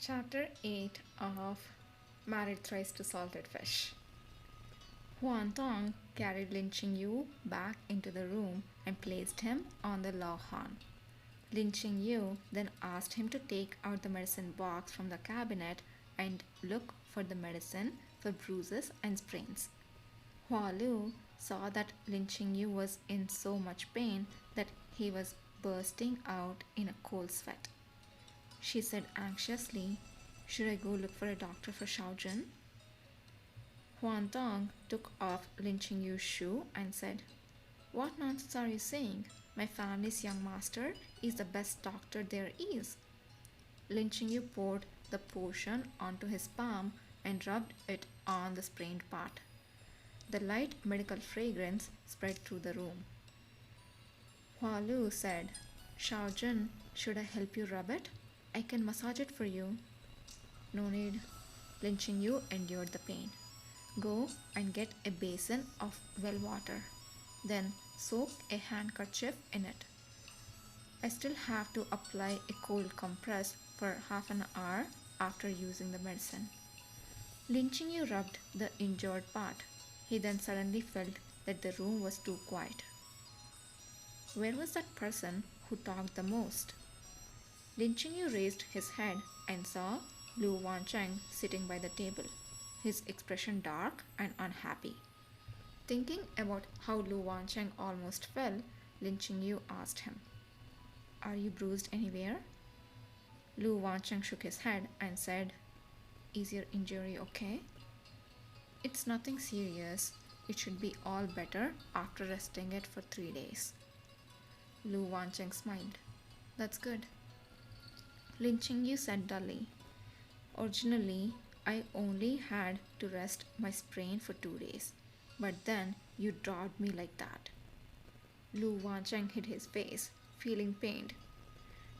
Chapter 8 of Married Thrice to Salted Fish. Huan Tong carried Lin Yu back into the room and placed him on the law horn. Lin Yu then asked him to take out the medicine box from the cabinet and look for the medicine for bruises and sprains. Hua Lu saw that Lin Yu was in so much pain that he was bursting out in a cold sweat. She said anxiously, "Should I go look for a doctor for Xiaojun?" Huan Tong took off Lin Yu's shoe and said, "What nonsense are you saying? My family's young master is the best doctor there is." Lin Yu poured the potion onto his palm and rubbed it on the sprained part. The light medical fragrance spread through the room. Hua Lu said, "Xiaojun, should I help you rub it? I can massage it for you." "No need." Lin Yu endured the pain. "Go and get a basin of well water. Then soak a handkerchief in it. I still have to apply a cold compress for half an hour after using the medicine." Lin Yu rubbed the injured part. He then suddenly felt that the room was too quiet. Where was that person who talked the most? Lin Yu raised his head and saw Lu Wancheng sitting by the table, his expression dark and unhappy. Thinking about how Lu Wancheng almost fell, Lin Yu asked him, "Are you bruised anywhere?" Lu Wancheng shook his head and said, "Is your injury okay?" "It's nothing serious. It should be all better after resting it for 3 days." Lu Wancheng smiled. "That's good." Lin Yu said dully, "Originally, I only had to rest my sprain for 2 days, but then you dropped me like that." Lu Wancheng hid his face, feeling pained.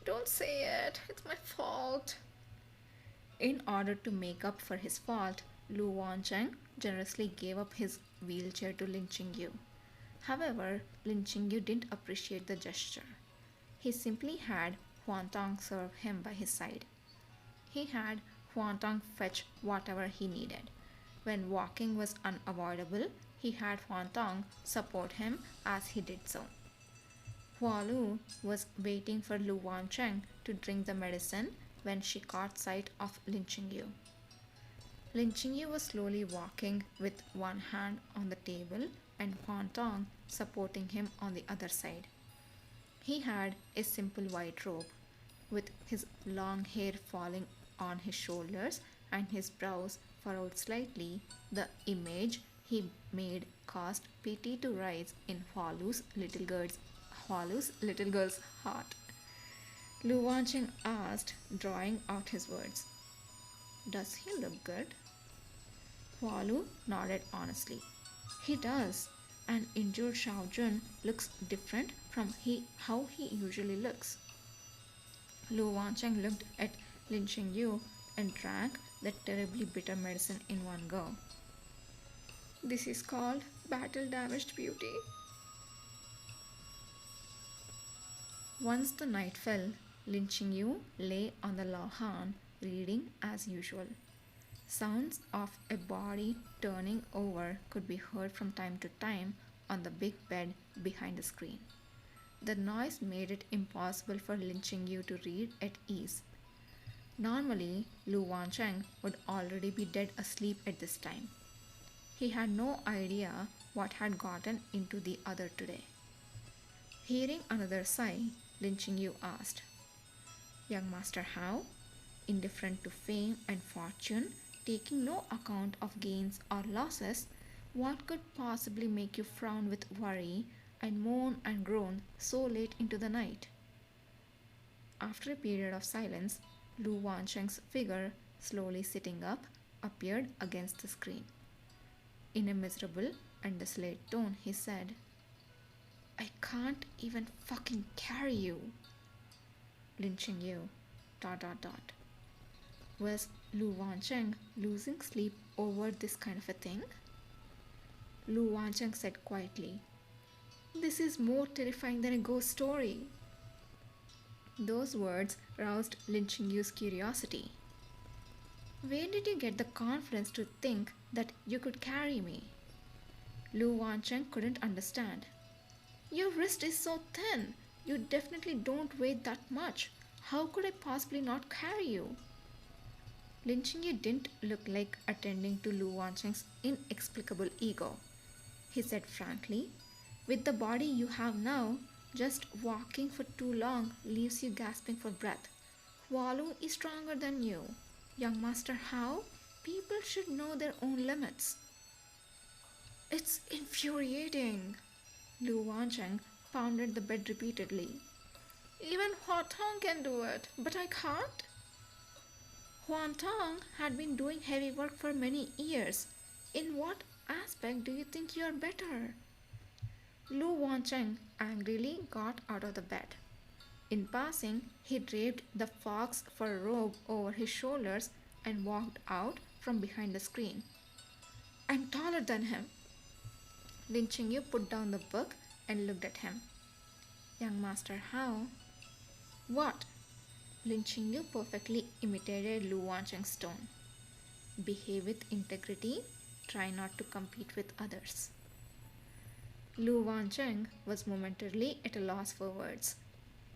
"Don't say it, it's my fault." In order to make up for his fault, Lu Wancheng generously gave up his wheelchair to Lin Yu. However, Lin Yu didn't appreciate the gesture. He simply had Huan Tong serve him by his side. He had Huan Tong fetch whatever he needed. When walking was unavoidable, he had Huan Tong support him as he did so. Hua Lu was waiting for Lu Wancheng to drink the medicine when she caught sight of Lin Yu. Lin Yu was slowly walking with one hand on the table and Huan Tong supporting him on the other side. He had a simple white robe, with his long hair falling on his shoulders and his brows furrowed slightly. The image he made caused pity to rise in Hualu's little girl's heart. Lu Wancheng asked, drawing out his words, "Does he look good?" Hualu nodded honestly. "He does. An injured Xiaojun looks different from how he usually looks." Lu Wancheng looked at Lin Yu and drank the terribly bitter medicine in one go. "This is called battle damaged beauty." Once the night fell, Lin Yu lay on the lahan reading as usual. Sounds of a body turning over could be heard from time to time on the big bed behind the screen. The noise made it impossible for Lin Yu to read at ease. Normally, Lu Wancheng would already be dead asleep at this time. He had no idea what had gotten into the other today. Hearing another sigh, Lin Yu asked, "Young Master How, indifferent to fame and fortune, taking no account of gains or losses, what could possibly make you frown with worry and moan and groan so late into the night?" After a period of silence, Lu Wancheng's figure, slowly sitting up, appeared against the screen. In a miserable and desolate tone, he said, "I can't even fucking carry you." Lin Yu, ... Was Lu Wancheng losing sleep over this kind of a thing? Lu Wancheng said quietly, "This is more terrifying than a ghost story." Those words roused Lin Yu's curiosity. Where did you get the confidence to think that you could carry me? Lu Wancheng couldn't understand. Your wrist is so thin. You definitely don't weigh that much. How could I possibly not carry you? Lin Qingyu didn't look like attending to Lu Wancheng's inexplicable ego. He said frankly, with the body you have now, just walking for too long leaves you gasping for breath. Walu is stronger than you. Young Master Hao, people should know their own limits. It's infuriating. Lu Wancheng pounded the bed repeatedly. Even Hua Tong can do it, but I can't. Huan Tong had been doing heavy work for many years. In what aspect do you think you are better? Lu Wancheng angrily got out of the bed. In passing, he draped the fox fur robe over his shoulders and walked out from behind the screen. I'm taller than him. Lin Qingyu put down the book and looked at him. Young Master Hao. What? Lin Qingyu perfectly imitated Lu Wancheng's tone. Behave with integrity. Try not to compete with others. Lu Wancheng was momentarily at a loss for words.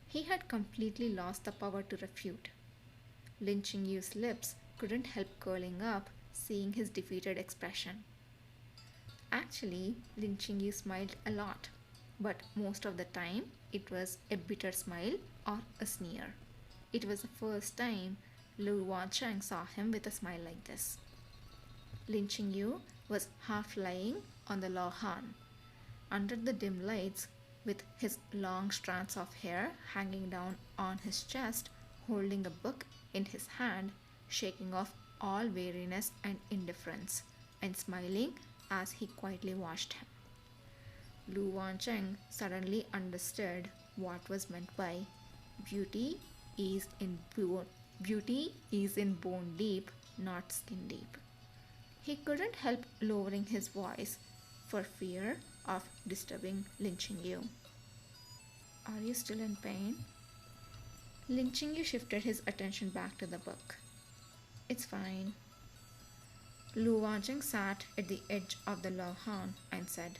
He had completely lost the power to refute. Lin Qingyu's lips couldn't help curling up, seeing his defeated expression. Actually, Lin Qingyu smiled a lot, but most of the time it was a bitter smile or a sneer. It was the first time Lu Wancheng saw him with a smile like this. Lin Qingyu was half lying on the law han. Under the dim lights, with his long strands of hair hanging down on his chest, holding a book in his hand, shaking off all weariness and indifference, and smiling as he quietly watched him. Lu Wancheng suddenly understood what was meant by beauty is in bone deep, not skin deep. He couldn't help lowering his voice for fear of disturbing Lin Qingyu. Are you still in pain? Lin Qingyu shifted his attention back to the book. It's fine. Lu Wancheng sat at the edge of the Lauhan and said,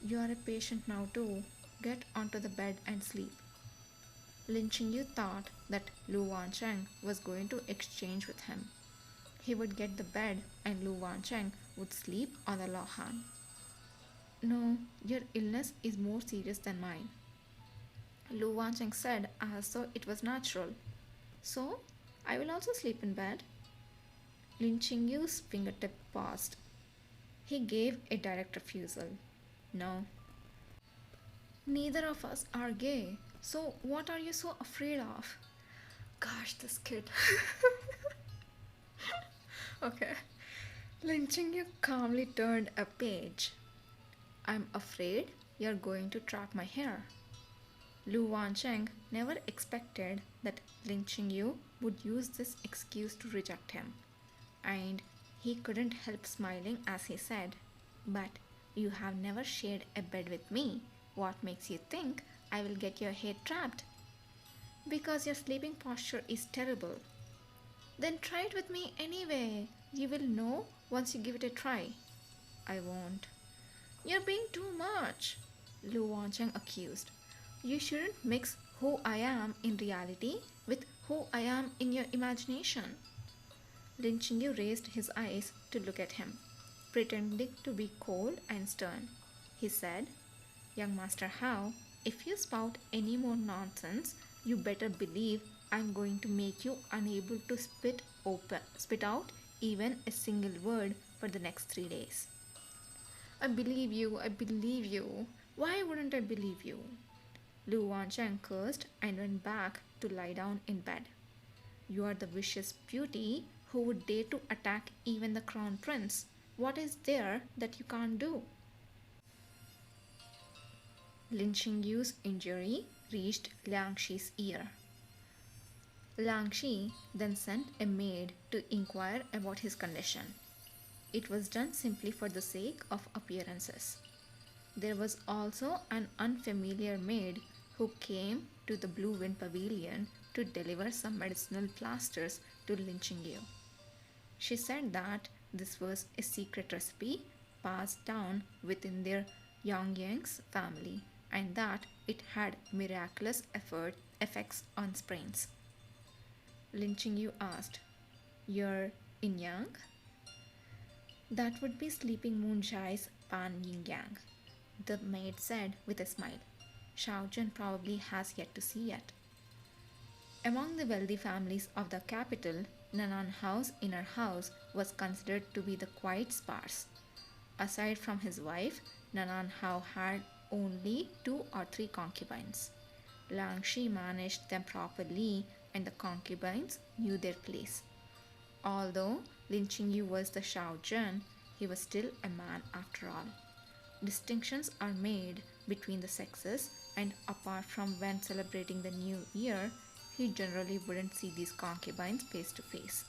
You are a patient now too. Get onto the bed and sleep. Lin Qingyu thought that Lu Wancheng was going to exchange with him. He would get the bed and Lu Wancheng would sleep on the Lauhan. No, your illness is more serious than mine. Lu Wancheng said as though it was natural. So, I will also sleep in bed. Lin Qingyu's fingertip paused. He gave a direct refusal. No. Neither of us are gay, so what are you so afraid of? Gosh, this kid. Okay. Lin Qingyu calmly turned a page. I'm afraid you're going to trap my hair. Lu Wancheng never expected that Lin Qingyu would use this excuse to reject him, and he couldn't help smiling as he said, But you have never shared a bed with me. What makes you think I will get your hair trapped? Because your sleeping posture is terrible. Then try it with me anyway. You will know once you give it a try. I won't. You're being too much, Lu Wancheng accused. You shouldn't mix who I am in reality with who I am in your imagination. Lin Qingyu raised his eyes to look at him, pretending to be cold and stern. He said, Young Master Hao, if you spout any more nonsense, you better believe I'm going to make you unable to spit out even a single word for the next 3 days. I believe you, I believe you. Why wouldn't I believe you? Lu Wancheng cursed and went back to lie down in bed. You are the vicious beauty who would dare to attack even the crown prince. What is there that you can't do? Lin Qingyu's injury reached Liang Shi's ear. Liang Shi then sent a maid to inquire about his condition. It was done simply for the sake of appearances. There was also an unfamiliar maid who came to the Blue Wind Pavilion to deliver some medicinal plasters to Lin Qingyu. She said that this was a secret recipe passed down within their Yongyang's family and that it had miraculous effects on sprains. Lin Qingyu asked, "You're in Yang?" "That would be Sleeping Moon Jai's Pan Yin Yang," the maid said with a smile. "Shaojian probably has yet to see it." Among the wealthy families of the capital, Nanan Hao's inner house was considered to be the quite sparse. Aside from his wife, Nanan Hao had only 2 or 3 concubines. Lang Shi managed them properly and the concubines knew their place. Although Lin Qingyu was the Shaojian, he was still a man after all. Distinctions are made between the sexes, and apart from when celebrating the new year, he generally wouldn't see these concubines face to face.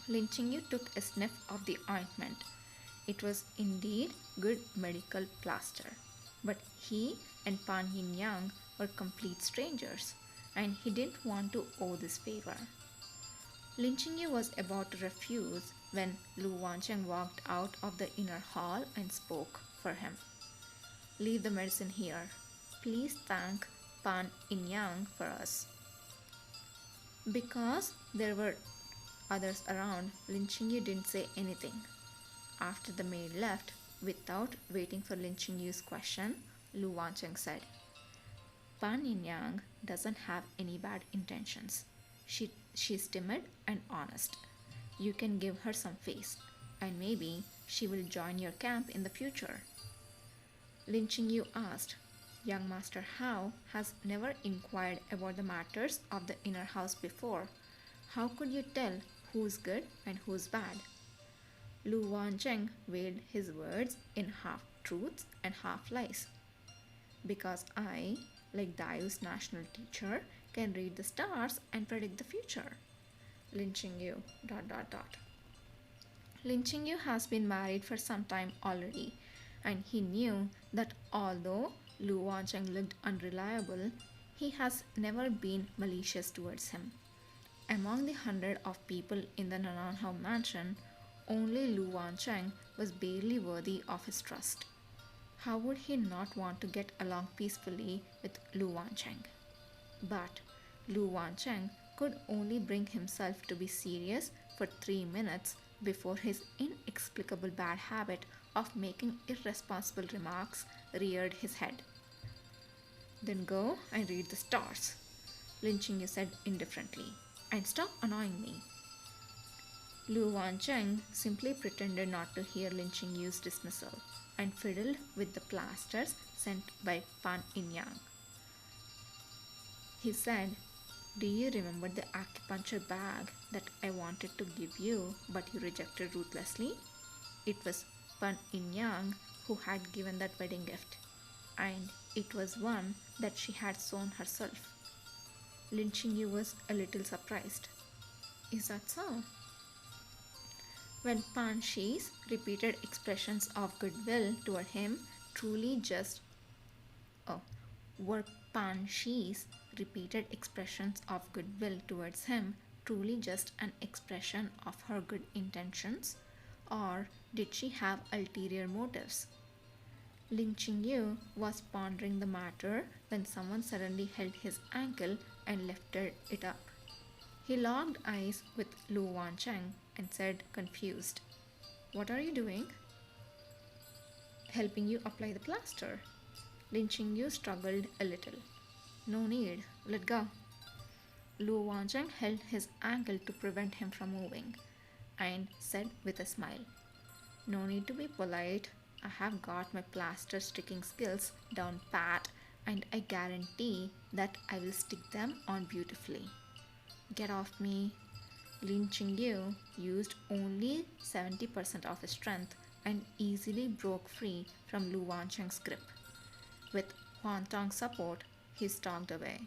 Lin Qingyu took a sniff of the ointment. It was indeed good medical plaster, but he and Pan Yin Yang were complete strangers, and he didn't want to owe this favor. Lin Qingyu was about to refuse when Lu Wancheng walked out of the inner hall and spoke for him. "Leave the medicine here. Please thank Pan Yin Yang for us." Because there were others around, Lin Qingyu didn't say anything. After the maid left, without waiting for Lin Qingyu's question, Lu Wancheng said, "Pan Yin Yang doesn't have any bad intentions. She's timid and honest. You can give her some face, and maybe she will join your camp in the future." Lin Qingyu asked, "Young Master Hao has never inquired about the matters of the inner house before. How could you tell who's good and who's bad?" Lu Wancheng weighed his words in half truths and half lies. "Because I, like Dayu's national teacher, can read the stars and predict the future." Lin Qingyu ... Lin Qingyu has been married for some time already, and he knew that although Lu Wancheng looked unreliable, he has never been malicious towards him. Among the 100 of people in the Nananhao mansion, only Lu Wancheng was barely worthy of his trust. How would he not want to get along peacefully with Lu Wancheng? But Lu Wancheng could only bring himself to be serious for 3 minutes before his inexplicable bad habit of making irresponsible remarks reared his head. "Then go and read the stars," Lin Qingyu said indifferently, "and stop annoying me." Lu Wancheng simply pretended not to hear Lin Qingyu's dismissal and fiddled with the plasters sent by Pan Yin Yang. He said, "Do you remember the acupuncture bag that I wanted to give you but you rejected ruthlessly? It was Pan Yin Yang who had given that wedding gift, and it was one that she had sewn herself." Lin Qingyu was a little surprised. "Is that so?" When Pan Shi's repeated expressions of goodwill toward him truly just oh, were Pan Shi's repeated expressions of goodwill towards him truly just an expression of her good intentions, or did she have ulterior motives? Lin Qingyu was pondering the matter when someone suddenly held his ankle and lifted it up. He locked eyes with Lu Wancheng and said, confused, "What are you doing?" "Helping you apply the plaster." Lin Qingyu struggled a little. "No need, let go." Lu Wancheng held his ankle to prevent him from moving and said with a smile, "No need to be polite. I have got my plaster sticking skills down pat, and I guarantee that I will stick them on beautifully. Get off me." Lin Qingyu used only 70% of his strength and easily broke free from Lu Wancheng's grip. With Huan Tong's support, he stalked away.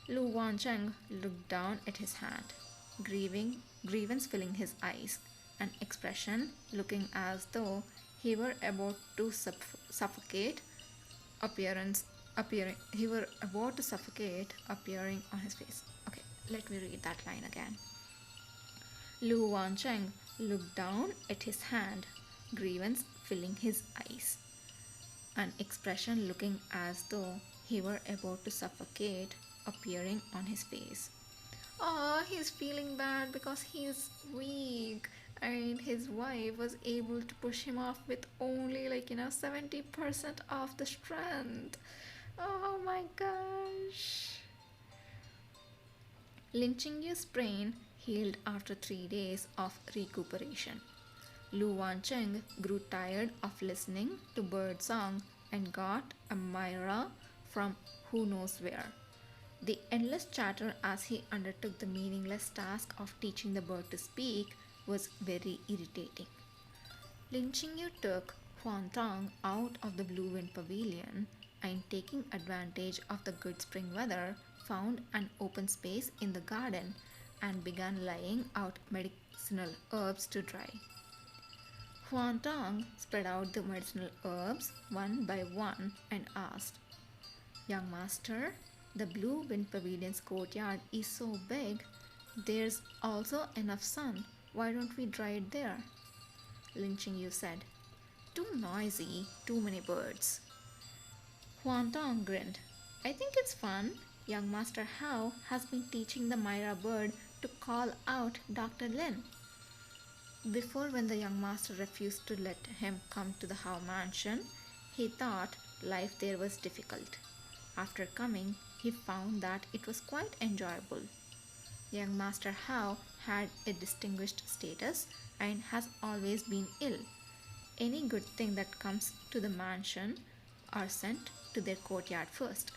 Lu Wancheng looked down at his hand, grievance filling his eyes, an expression looking as though he were about to suffocate appearing on his face. Okay, let me read that line again. Lu Wancheng looked down at his hand, grievance filling his eyes, an expression looking as though he were about to suffocate appearing on his face. Oh, he's feeling bad because he's weak and his wife was able to push him off with only 70% of the strength. Oh my gosh. Lynching Yu's sprain healed after 3 days of recuperation. Lu Wancheng grew tired of listening to bird song and got a Myra from who knows where. The endless chatter as he undertook the meaningless task of teaching the bird to speak was very irritating. Lin Qingyu took Huan Tong out of the Blue Wind Pavilion and, taking advantage of the good spring weather, found an open space in the garden and began laying out medicinal herbs to dry. Huan Tong spread out the medicinal herbs one by one and asked, Young master, the Blue Wind Pavilion's courtyard is so big, there's also enough sun. Why don't we dry it there? Lin Qingyu said, Too noisy, too many birds. Huan Tong grinned. I think it's fun. Young Master Hao has been teaching the Myra bird to call out Dr. Lin. Before, when the young master refused to let him come to the Hao mansion, he thought life there was difficult. After coming, he found that it was quite enjoyable. Young Master Hao had a distinguished status and has always been ill. Any good thing that comes to the mansion are sent to their courtyard first.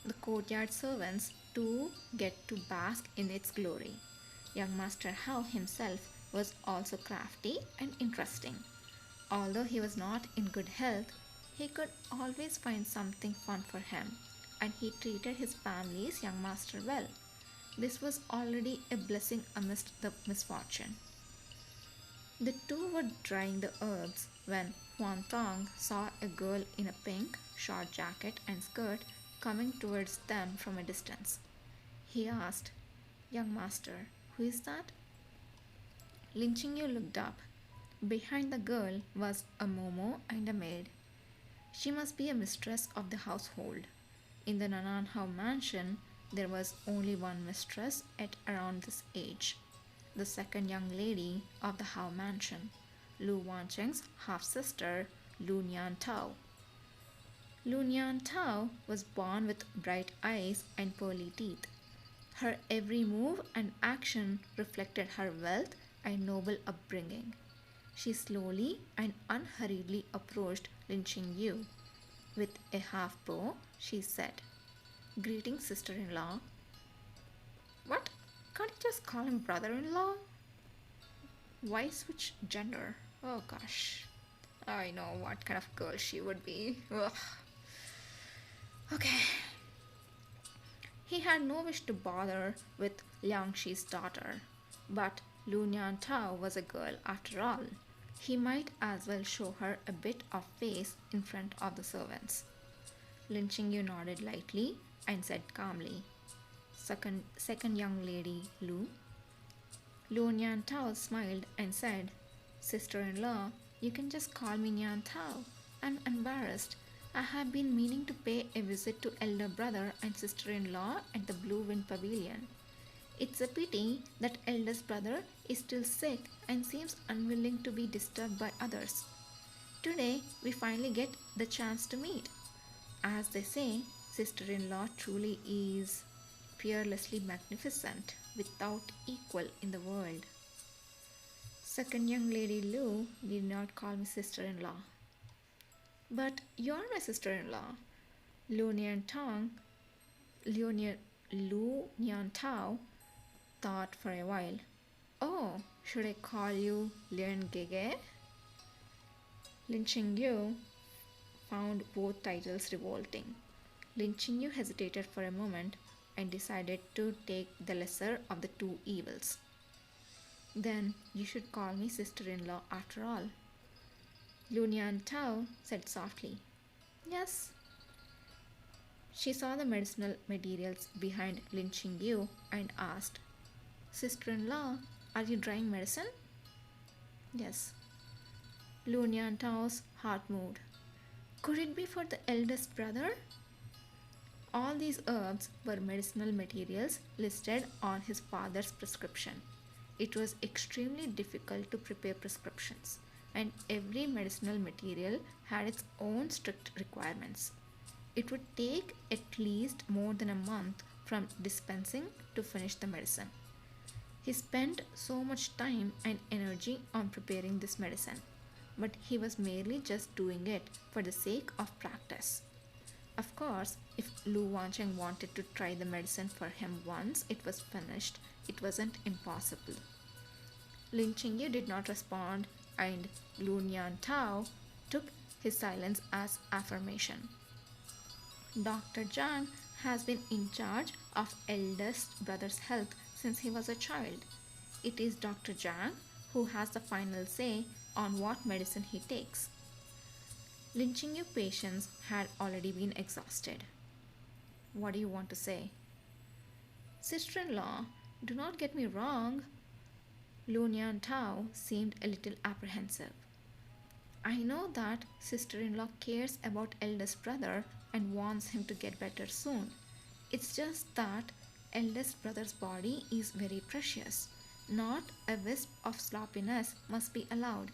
The courtyard servants too get to bask in its glory. Young Master Hao himself was also crafty and interesting. Although he was not in good health, he could always find something fun for him, and he treated his family's young master well. This was already a blessing amidst the misfortune. The two were drying the herbs when Huan Tong saw a girl in a pink, short jacket and skirt coming towards them from a distance. He asked, Young master, who is that? Lin Qingyu looked up. Behind the girl was a Momo and a maid. She must be a mistress of the household. In the Nananhao mansion, there was only one mistress at around this age, the second young lady of the Hao mansion, Lu Wancheng's half-sister, Lu Nian Tao. Lu Nian Tao was born with bright eyes and pearly teeth. Her every move and action reflected her wealth and noble upbringing. She slowly and unhurriedly approached Lin Qingyu. With a half bow, she said, Greetings, sister-in-law. What? Can't you just call him brother-in-law? Why switch gender? Oh gosh. I know what kind of girl she would be. Ugh. Okay. He had no wish to bother with Liang Shi's daughter, but Lu Nian Tao was a girl after all. He might as well show her a bit of face in front of the servants. Lin Qingyu nodded lightly and said calmly, Second young lady, Lu. Lu Nian Tao smiled and said, Sister-in-law, you can just call me Nian Tao. I'm embarrassed. I have been meaning to pay a visit to elder brother and sister-in-law at the Blue Wind Pavilion. It's a pity that eldest brother is still sick and seems unwilling to be disturbed by others. Today, we finally get the chance to meet. As they say, sister-in-law truly is fearlessly magnificent, without equal in the world. Second young lady Lu did not call me sister-in-law. But you're my sister-in-law. Lu Nian Tao, Lu Nian Tao thought for a while. Oh, should I call you Lian Gege? Lin Qingyu found both titles revolting. Lin Qingyu hesitated for a moment and decided to take the lesser of the two evils. Then you should call me sister-in-law after all. Lu Nian Tao said softly. Yes. She saw the medicinal materials behind Lin Qingyu and asked, Sister-in-law, Are you drying medicine? Yes. Lu Niantao's heart moved. Could it be for the eldest brother? All these herbs were medicinal materials listed on his father's prescription. It was extremely difficult to prepare prescriptions, and every medicinal material had its own strict requirements. It would take at least more than a month from dispensing to finish the medicine. He spent so much time and energy on preparing this medicine, but he was merely just doing it for the sake of practice. Of course, if Lu Wancheng wanted to try the medicine for him once it was finished, it wasn't impossible. Lin Qingyu did not respond, and Lu Nian Tao took his silence as affirmation. Dr. Zhang has been in charge of eldest brother's health since he was a child. It is Dr. Zhang who has the final say on what medicine he takes. Lin Qingyu patients had already been exhausted. What do you want to say? Sister-in-law, do not get me wrong. Lu Nian Tao seemed a little apprehensive. I know that sister-in-law cares about eldest brother and wants him to get better soon. It's just that eldest brother's body is very precious. Not a wisp of sloppiness must be allowed.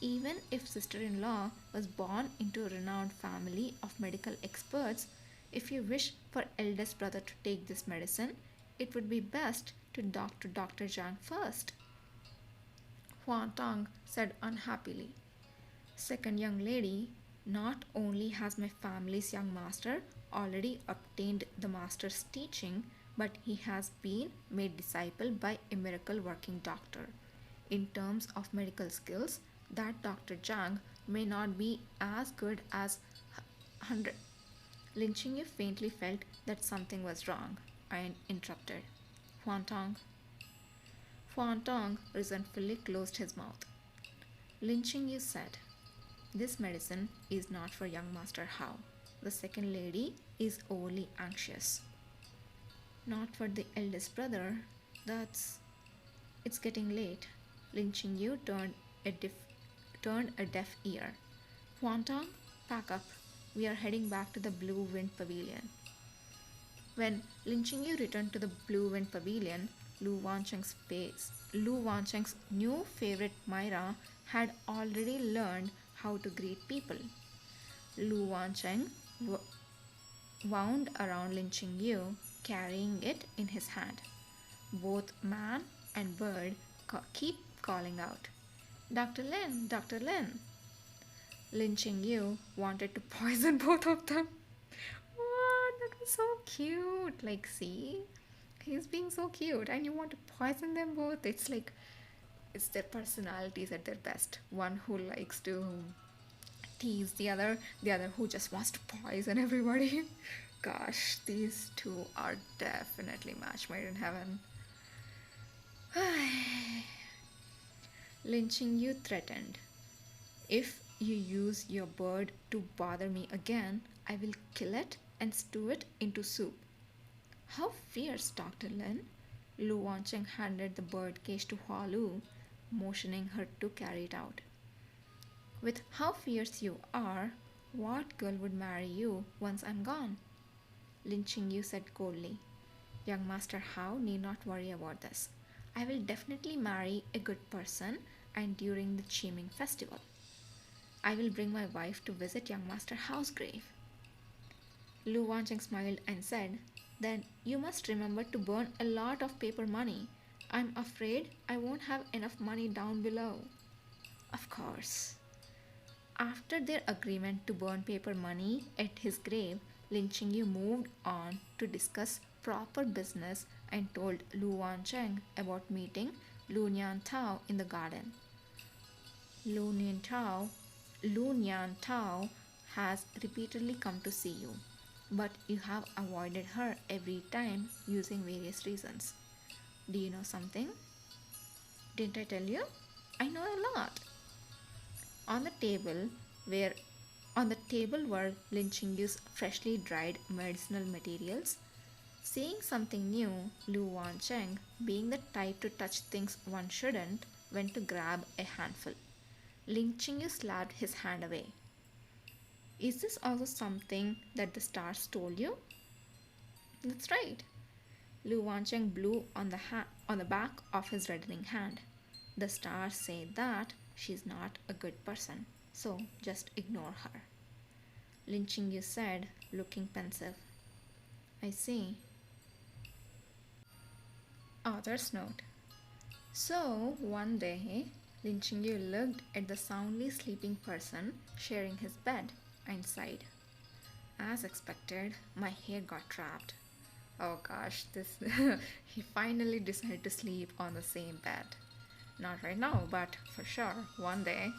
Even if sister-in-law was born into a renowned family of medical experts, if you wish for eldest brother to take this medicine, it would be best to talk to Dr. Zhang first. Huan Tong said unhappily. Second young lady, not only has my family's young master already obtained the master's teaching, but he has been made disciple by a miracle working doctor. In terms of medical skills, that Dr. Zhang may not be as good as 100. Lin Qingyu faintly felt that something was wrong and interrupted. Huan Tong. Huan Tong resentfully closed his mouth. Lin Qingyu said, this medicine is not for young Master Hao. The second lady is overly anxious. Not for the eldest brother. It's getting late. Lin Qingyu turned a deaf ear. Huan Tong, pack up. We are heading back to the Blue Wind Pavilion. When Lin Qingyu returned to the Blue Wind Pavilion, Lu Wancheng's new favorite Myra had already learned how to greet people. Lu Wancheng wound around Lin Qingyu, carrying it in his hand. Both man and bird keep calling out, Dr. Lin, Dr. Lin. Lin Qingyu wanted to poison both of them. What? That was so cute. Like, see? He's being so cute and you want to poison them both. It's like, it's their personalities at their best. One who likes to tease the other who just wants to poison everybody. Gosh, these two are definitely match made in heaven. Lin Qingyu threatened, if you use your bird to bother me again, I will kill it and stew it into soup. How fierce, Dr. Lin. Lu Wancheng handed the bird cage to Hua Lu, motioning her to carry it out. With how fierce you are, what girl would marry you once I'm gone? Lin Qingyu said coldly. Young Master Hao need not worry about this. I will definitely marry a good person and during the Qiming festival. I will bring my wife to visit young Master Hao's grave. Lu Wancheng smiled and said, then you must remember to burn a lot of paper money. I'm afraid I won't have enough money down below. Of course. After their agreement to burn paper money at his grave, Lin Qingyu moved on to discuss proper business and told Lu Wancheng about meeting Lu Nian Tao in the garden. Lu Nian Tao has repeatedly come to see you, but you have avoided her every time using various reasons. Do you know something? Didn't I tell you? I know a lot. On the table were Lin Qingyu's freshly dried medicinal materials, Seeing something new, Lu Wancheng, being the type to touch things one shouldn't, went to grab a handful. Ling Qingyu slapped his hand away. Is this also something that the stars told you? That's right. Lu Wancheng blew on on the back of his reddening hand. The stars say that she's not a good person, so just ignore her. Lin Qingyu said, looking pensive. I see. Author's note. So, one day, Lin Qingyu looked at the soundly sleeping person sharing his bed and sighed. As expected, my hair got trapped. Oh gosh, this he finally decided to sleep on the same bed. Not right now, but for sure, one day.